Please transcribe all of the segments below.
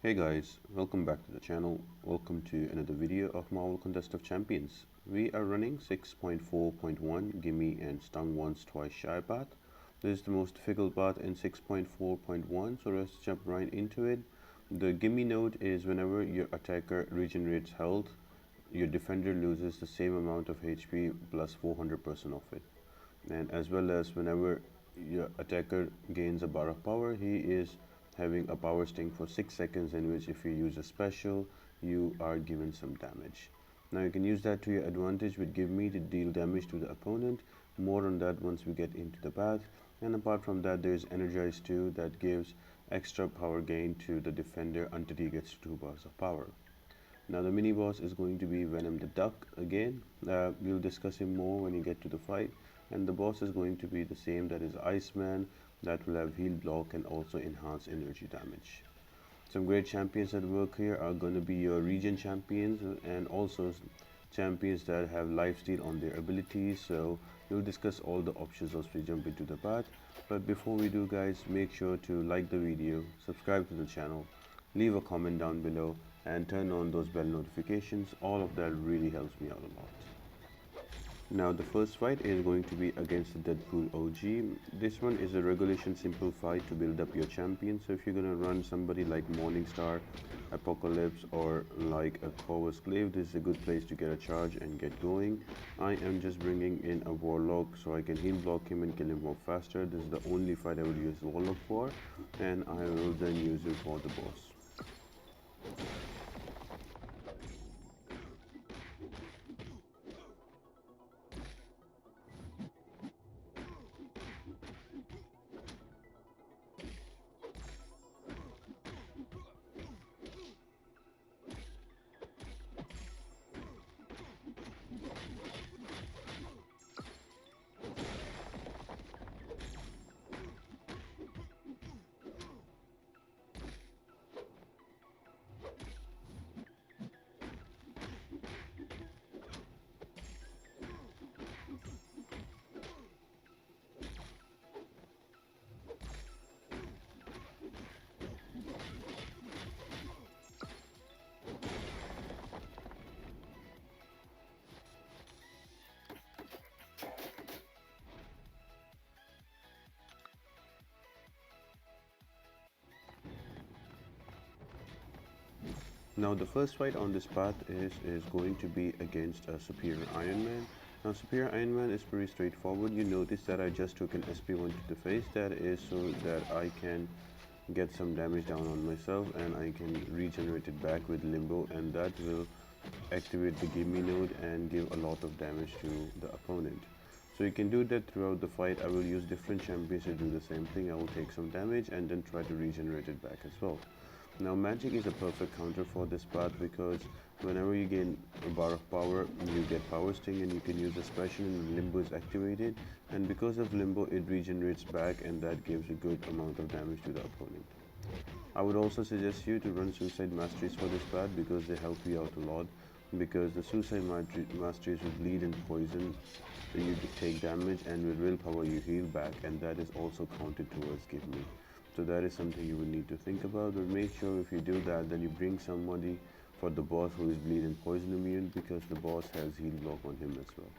Hey guys, welcome back to the channel. Welcome to another video of Marvel Contest of Champions. We are running 6.4.1 Gimme and Stung Once Twice Shy path. This is the most difficult path in 6.4.1, so let's jump right into it. The Gimme node is whenever your attacker regenerates health, your defender loses the same amount of HP plus 400% of it. And as well as whenever your attacker gains a bar of power, he is having a power sting for 6 seconds, in which if you use a special you are given some damage. Now you can use that to your advantage with Give Me to deal damage to the opponent. More on that once we get into the path. And apart from that, there's Energize too, that gives extra power gain to the defender until he gets 2 bars of power. Now the mini boss is going to be Venom the Duck again. We'll discuss him more when you get to the fight. And the boss is going to be the same, that is Iceman, that will have heal block and also enhance energy damage. Some great champions at work here are going to be your region champions and also champions that have lifesteal on their abilities. So we'll discuss all the options as we jump into the path. But before we do guys, make sure to like the video, subscribe to the channel, leave a comment down below and turn on those bell notifications. All of that really helps me out a lot. Now the first fight is going to be against the Deadpool OG. This one is a regulation simple fight to build up your champion. So if you're gonna run somebody like Morningstar, Apocalypse or like a Power Slave, this is a good place to get a charge and get going. I am just bringing in a Warlock so I can heal block him and kill him more faster. This is the only fight I would use Warlock for, and I will then use it for the boss. Now the first fight on this path is going to be against a Superior Ironman. Now Superior Ironman is pretty straightforward. You notice that I just took an SP1 to the face. That is so that I can get some damage down on myself and I can regenerate it back with Limbo, and that will activate the Gimme node and give a lot of damage to the opponent. So you can do that throughout the fight. I will use different champions to do the same thing. I will take some damage and then try to regenerate it back as well. Now magic is a perfect counter for this path because whenever you gain a bar of power, you get power sting and you can use a special and Limbo is activated, and because of Limbo it regenerates back and that gives a good amount of damage to the opponent. I would also suggest you to run Suicide Masteries for this path because they help you out a lot, because the Suicide Masteries will bleed and poison, so you take damage, and with willpower you heal back, and that is also counted towards Give Me. So that is something you will need to think about, but make sure if you do that then you bring somebody for the boss who is bleed and poison immune, because the boss has heal block on him as well.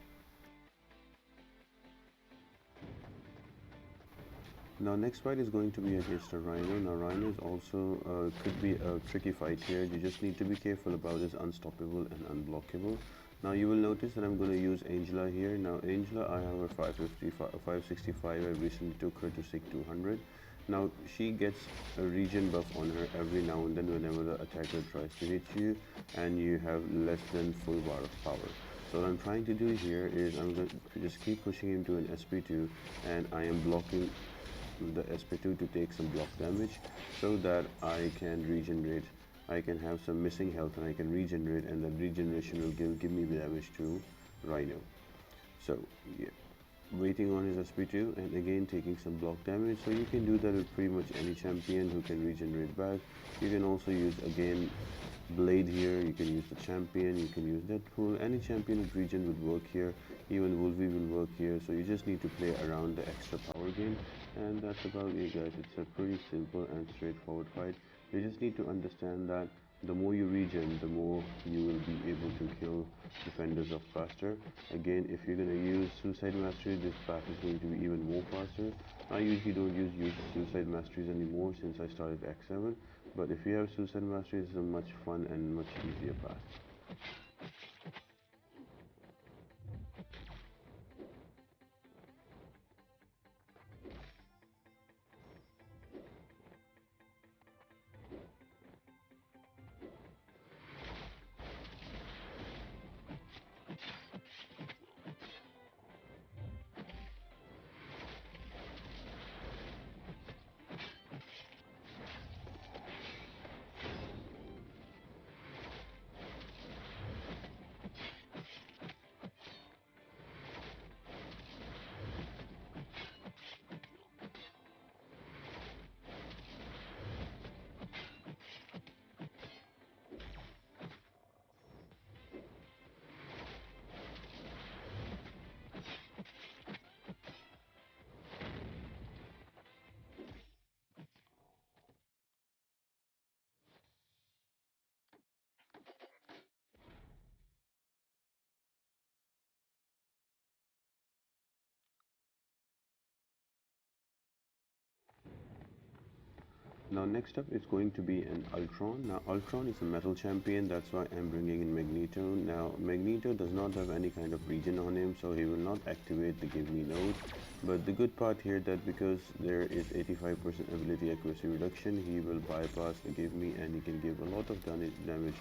Now next fight is going to be against a Rhino. Now Rhino is also could be a tricky fight here. You just need to be careful about his unstoppable and unblockable. Now you will notice that I'm going to use Angela here. Now Angela, I have a 565. I recently took her to SIG 200. Now she gets a regen buff on her every now and then whenever the attacker tries to hit you and you have less than full bar of power. So what I'm trying to do here is I'm going to just keep pushing him to an SP2, and I am blocking the SP2 to take some block damage so that I can regenerate. I can have some missing health and I can regenerate, and that regeneration will give me damage to Rhino. So yeah, waiting on his SP2 and again taking some block damage. So you can do that with pretty much any champion who can regenerate back. You can also use again Blade here, you can use the champion, you can use Deadpool. Any champion with regen would work here, even Wolvie will work here. So you just need to play around the extra power gain, and that's about it guys. It's a pretty simple and straightforward fight. You just need to understand that the more you regen, the more you will be able to kill defenders off faster. Again, if you're going to use Suicide Mastery, this path is going to be even more faster. I usually don't use Suicide Masteries anymore since I started X7, but if you have Suicide Mastery, it's a much fun and much easier path. Now next up is going to be an Ultron. Now Ultron is a metal champion, that's why I'm bringing in Magneto. Now Magneto does not have any kind of regen on him, so he will not activate the Gimme node. But the good part here that because there is 85% ability accuracy reduction, he will bypass the Gimme and he can give a lot of damage,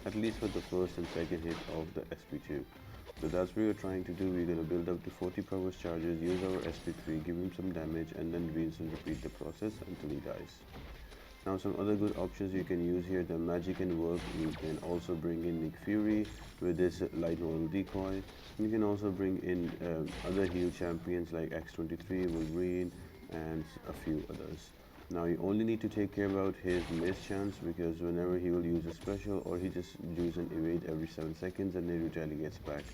at least for the first and second hit of the SP2. So that's what we're trying to do. We're going to build up to 40 powers charges, use our SP3, give him some damage, and then rinse and repeat the process until he dies. Now some other good options you can use here, the magic can work. You can also bring in Nick Fury with this light novel decoy. You can also bring in other heal champions like X23, Wolverine, and a few others. Now you only need to take care about his miss chance, because whenever he will use a special or he just use an evade every 7 seconds and then retaliates back.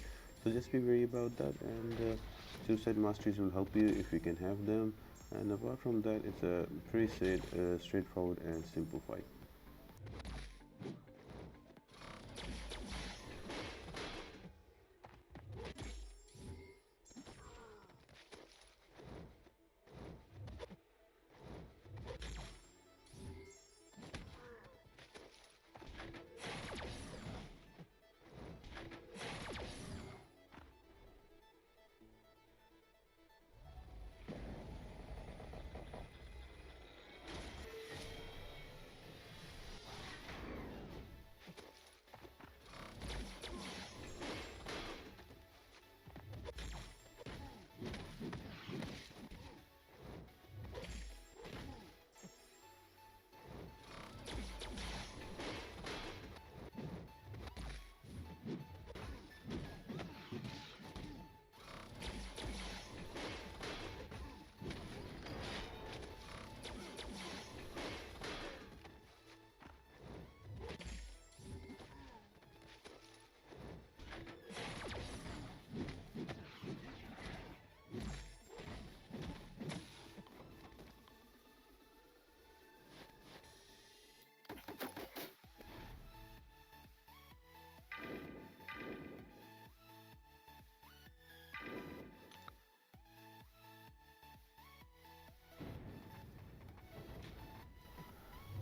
So just be wary about that, and Suicide Masteries will help you if you can have them. And apart from that, it's a pretty straightforward and simple fight.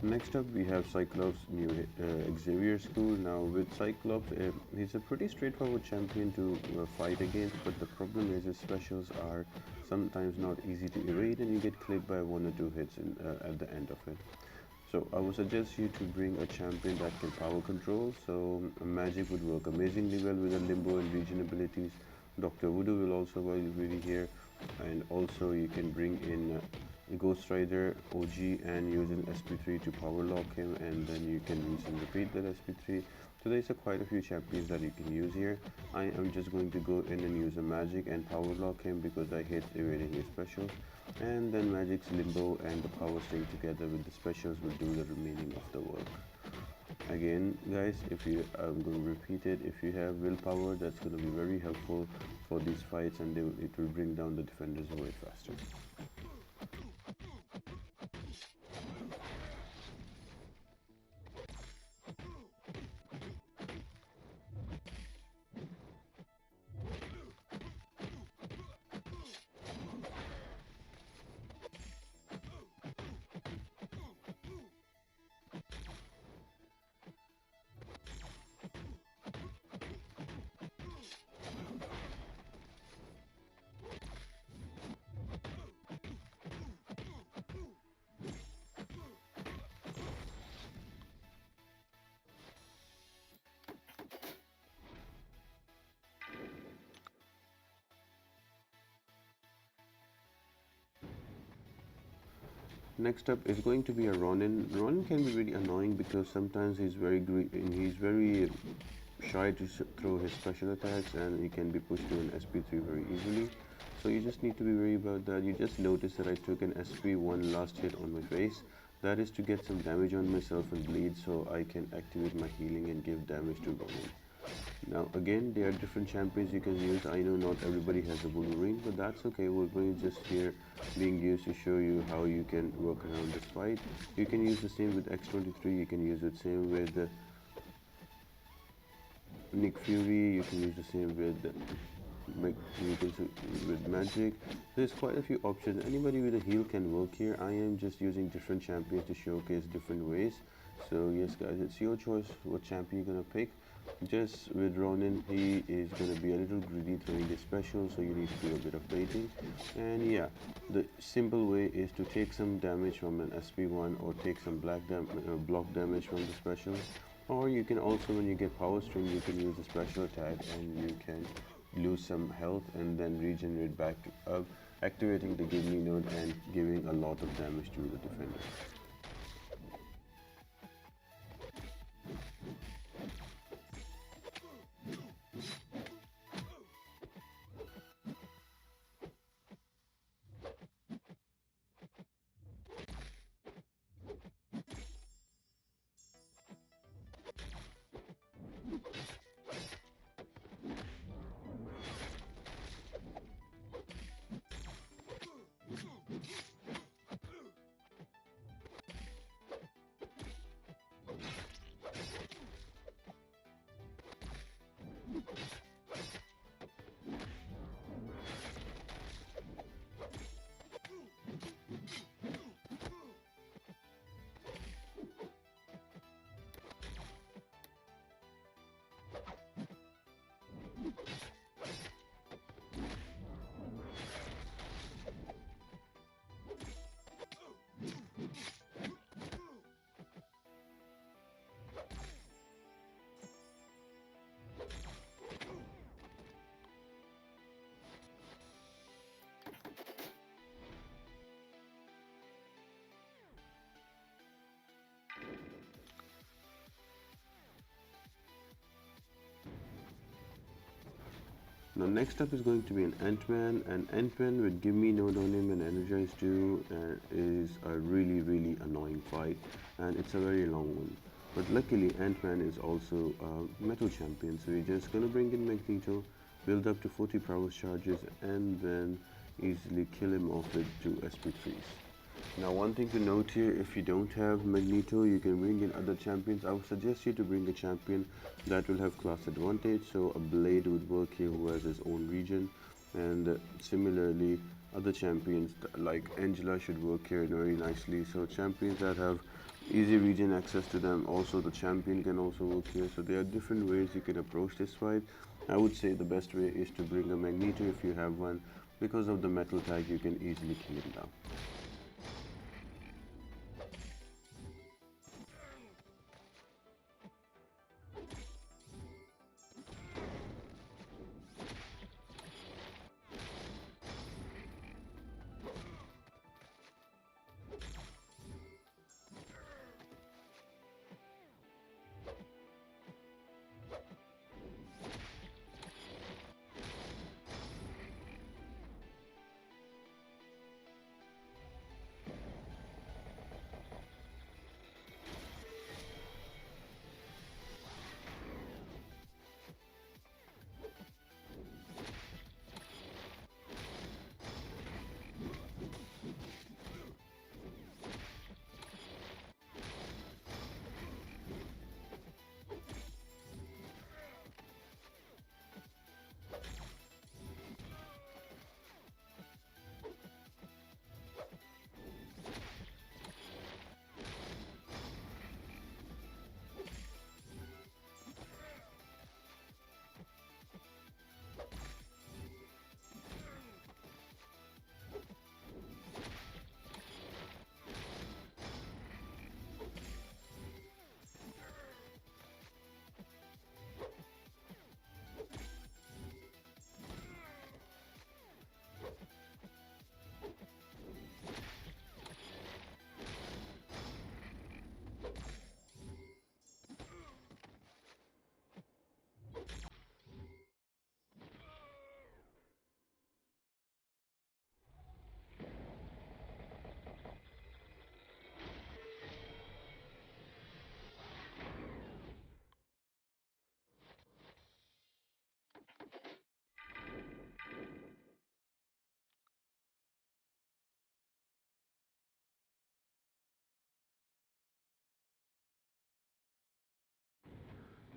Next up we have Cyclops' new Xavier school. Now with Cyclops, he's a pretty straightforward champion to fight against, but the problem is his specials are sometimes not easy to evade and you get clipped by 1 or 2 hits at the end of it. So I would suggest you to bring a champion that can power control. So magic would work amazingly well with the limbo and regen abilities. Dr. Voodoo will also work really here, and also you can bring in Ghost Rider OG and use an SP3 to power lock him, and then you can rinse and repeat that SP3. So there's quite a few champions that you can use here. I am just going to go in and use a magic and power lock him because I hate evading his specials. And then magic's limbo and the power staying together with the specials will do the remaining of the work. Again guys, I'm going to repeat it, if you have willpower, that's going to be very helpful for these fights, and it will bring down the defenders way faster. Next up is going to be a Ronin. Ronin can be really annoying because sometimes he's very shy to throw his special attacks, and he can be pushed to an SP3 very easily. So you just need to be worried about that. You just notice that I took an SP1 last hit on my face. That is to get some damage on myself and bleed so I can activate my healing and give damage to Ronin. Now again, there are different champions you can use. I know not everybody has a Wolverine, but that's okay. Wolverine is just here being used to show you how you can work around this fight. You can use the same with X23, you can use the same with Nick Fury, you can use the same with with Magic. There's quite a few options. Anybody with a heal can work here. I am just using different champions to showcase different ways. So yes guys, it's your choice what champion you're gonna pick. Just with Ronin, he is gonna be a little greedy throwing the special, so you need to do a bit of baiting. And yeah, the simple way is to take some damage from an SP1 or take some block damage from the special. Or you can also, when you get power string, you can use a special attack and you can lose some health and then regenerate back up, activating the Gimme node and giving a lot of damage to the defender. Now next up is going to be an Antman, and Antman with Gimme node on him and Energize too is a really annoying fight, and it's a very long one. But luckily Antman is also a metal champion, so you're just gonna bring in Magneto, build up to 40 power charges, and then easily kill him off with 2 SP3s. Now one thing to note here, if you don't have Magneto, you can bring in other champions. I would suggest you to bring a champion that will have class advantage, so a Blade would work here who has his own region, and similarly other champions like Angela should work here very nicely. So champions that have easy region access to them, also the champion can also work here. So there are different ways you can approach this fight. I would say the best way is to bring a Magneto if you have one. Because of the metal tag, you can easily kill him down.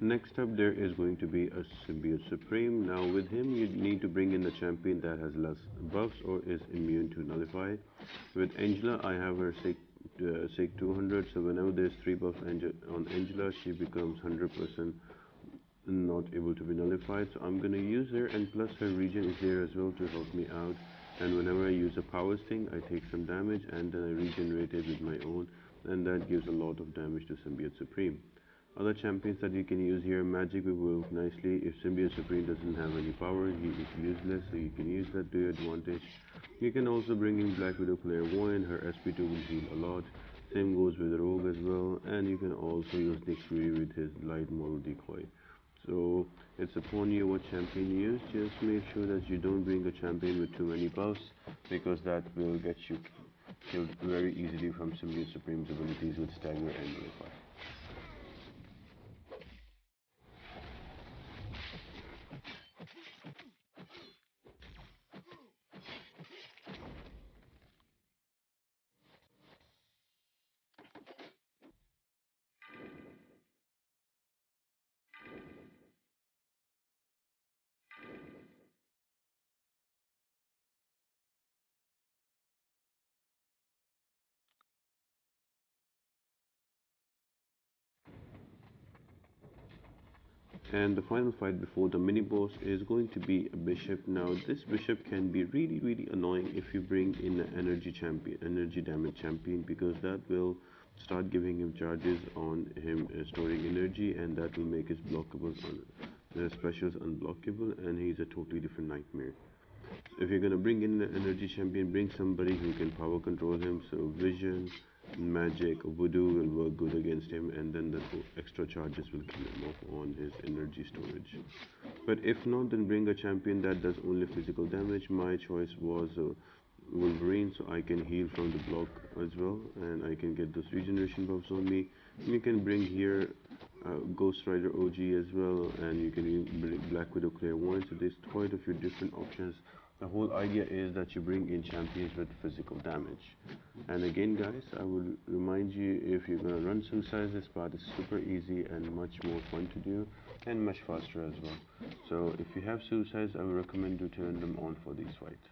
Next up, there is going to be a Symbiote Supreme. Now, with him, you need to bring in a champion that has less buffs or is immune to Nullify. With Angela, I have her Sig 200, so whenever there's 3 buffs on Angela, she becomes 100% not able to be nullified. So I'm gonna use her, and plus her regen is there as well to help me out. And whenever I use a power sting, I take some damage and then I regenerate it with my own, and that gives a lot of damage to Symbiote Supreme. Other champions that you can use here, Magic will work nicely. If Symbiote Supreme doesn't have any power, he is useless, so you can use that to your advantage. You can also bring in Black Widow Clairvoyant, her SP2 will heal a lot. Same goes with Rogue as well, and you can also use Nick Fury with his light model decoy. So it's upon you what champion you use. Just make sure that you don't bring a champion with too many buffs, because that will get you killed very easily from Symbiote Supreme's abilities with Stagger and Nullify. And the final fight before the mini boss is going to be a bishop. Now this bishop can be really annoying if you bring in an energy damage champion, because that will start giving him charges on him storing energy, and that will make his specials unblockable, and he's a totally different nightmare. If you're gonna bring in an energy champion, bring somebody who can power control him. So Vision, Magic, Voodoo will work good against him, and then the extra charges will kill him off on his energy storage. But if not, then bring a champion that does only physical damage. My choice was Wolverine, so I can heal from the block as well, and I can get those regeneration buffs on me. You can bring here Ghost Rider OG as well, and you can bring Black Widow Clairvoyant. So there's quite a few different options. The whole idea is that you bring in champions with physical damage. And again, guys, I will remind you, if you're gonna run suicides, this part is super easy and much more fun to do, and much faster as well. So if you have suicides, I would recommend you turn them on for these fights.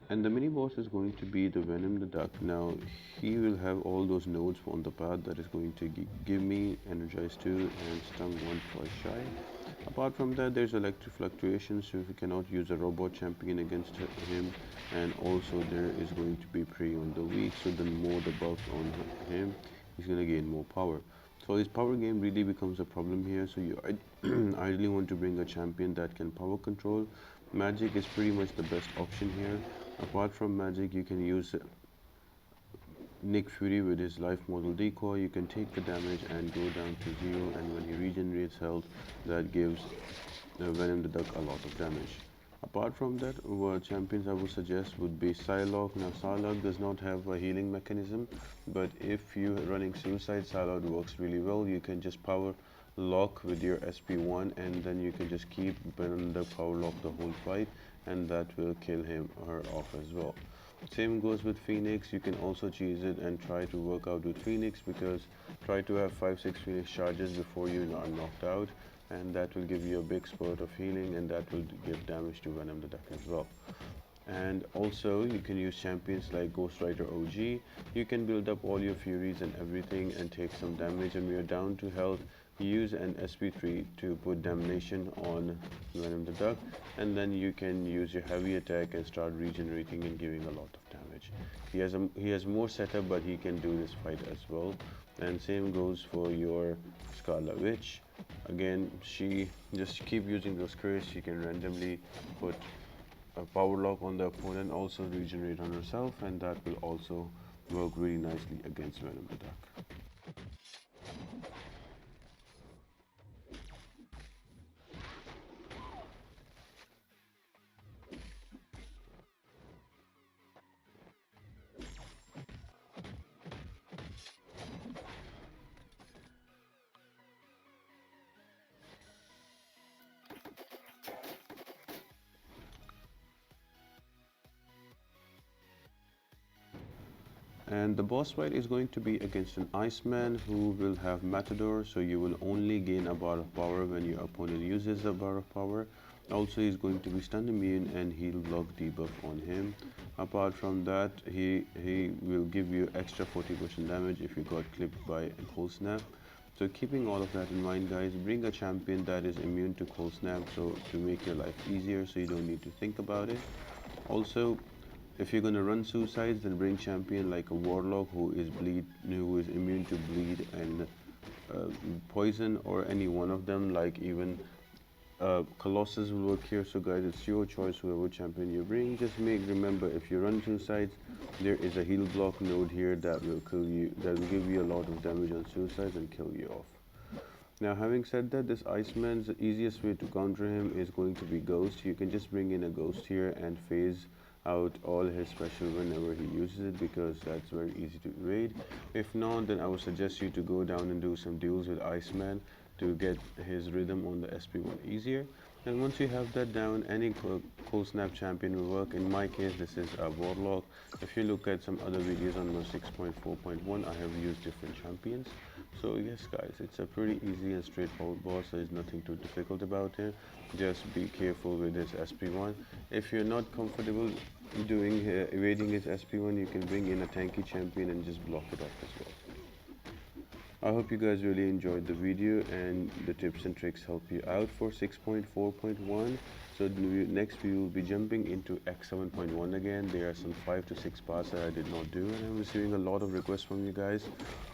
And the mini boss is going to be the Venom the Duck. Now he will have all those nodes on the path that is going to give me Energize 2 and Stung Once twice shy. Apart from that, there's electric fluctuations, so if you cannot use a robot champion against him, and also there is going to be prey on the weak, so the more the buffs on him, he's gonna gain more power. So his power game really becomes a problem here. So you ideally want to bring a champion that can power control. Magic is pretty much the best option here. Apart from Magic, you can use Nick Fury with his life model decoy. You can take the damage and go down to 0, and when he regenerates health, that gives Venom the Duck a lot of damage. Apart from that, what champions I would suggest would be Psylocke. Now Psylocke does not have a healing mechanism, but if you're running Suicide, Psylocke works really well. You can just power lock with your SP1, and then you can just keep Venom the Duck power lock the whole fight, and that will kill him or her off as well. Same goes with Phoenix. You can also choose it and try to work out with Phoenix, because try to have 5-6 Phoenix charges before you are knocked out, and that will give you a big spurt of healing, and that will give damage to Venom the Duck as well. And also you can use champions like Ghost Rider OG. You can build up all your furies and everything and take some damage, and when you're down to health, use an SP3 to put damnation on Venom the Duck, and then you can use your heavy attack and start regenerating and giving a lot of damage. He has more setup, but he can do this fight as well. And same goes for your Scarlet Witch. Again, she just keep using those crates. She can randomly put a power lock on the opponent, also regenerate on herself, and that will also work really nicely against Venom the Duck. And the boss fight is going to be against an Iceman who will have Matador, so you will only gain a bar of power when your opponent uses a bar of power. Also, he's going to be stun immune and he'll block debuff on him. Apart from that, he will give you extra 40% damage if you got clipped by a cold snap. So keeping all of that in mind, guys, bring a champion that is immune to cold snap, so to make your life easier so you don't need to think about it. Also, if you're gonna run suicides, then bring champion like a warlock who is immune to bleed and poison, or any one of them, like even Colossus will work here. So guys, it's your choice whoever champion you bring. Just remember, if you run suicides, there is a heal block node here that will kill you, that will give you a lot of damage on suicides and kill you off. Now, having said that, this Iceman's the easiest way to counter him is going to be Ghost. You can just bring in a Ghost here and phase out all his special whenever he uses it, because that's very easy to evade. If not, then I would suggest you to go down and do some duels with Iceman to get his rhythm on the SP1 easier. And once you have that down, any cold snap champion will work. In my case, this is a warlock. If you look at some other videos on the 6.4.1, I have used different champions. So yes guys, it's a pretty easy and straightforward boss. There is nothing too difficult about it. Just be careful with this SP1. If you're not comfortable doing evading his SP1, you can bring in a tanky champion and just block it off as well. I hope you guys really enjoyed the video and the tips and tricks help you out for 6.4.1. So next we will be jumping into X7.1 again. There are some 5 to 6 parts that I did not do, and I'm receiving a lot of requests from you guys.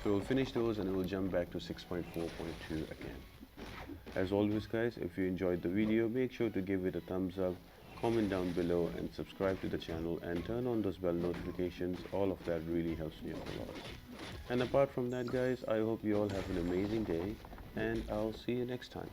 So we'll finish those and we'll jump back to 6.4.2 again. As always guys, if you enjoyed the video, make sure to give it a thumbs up, comment down below, and subscribe to the channel and turn on those bell notifications. All of that really helps me out a lot. And apart from that guys, I hope you all have an amazing day, and I'll see you next time.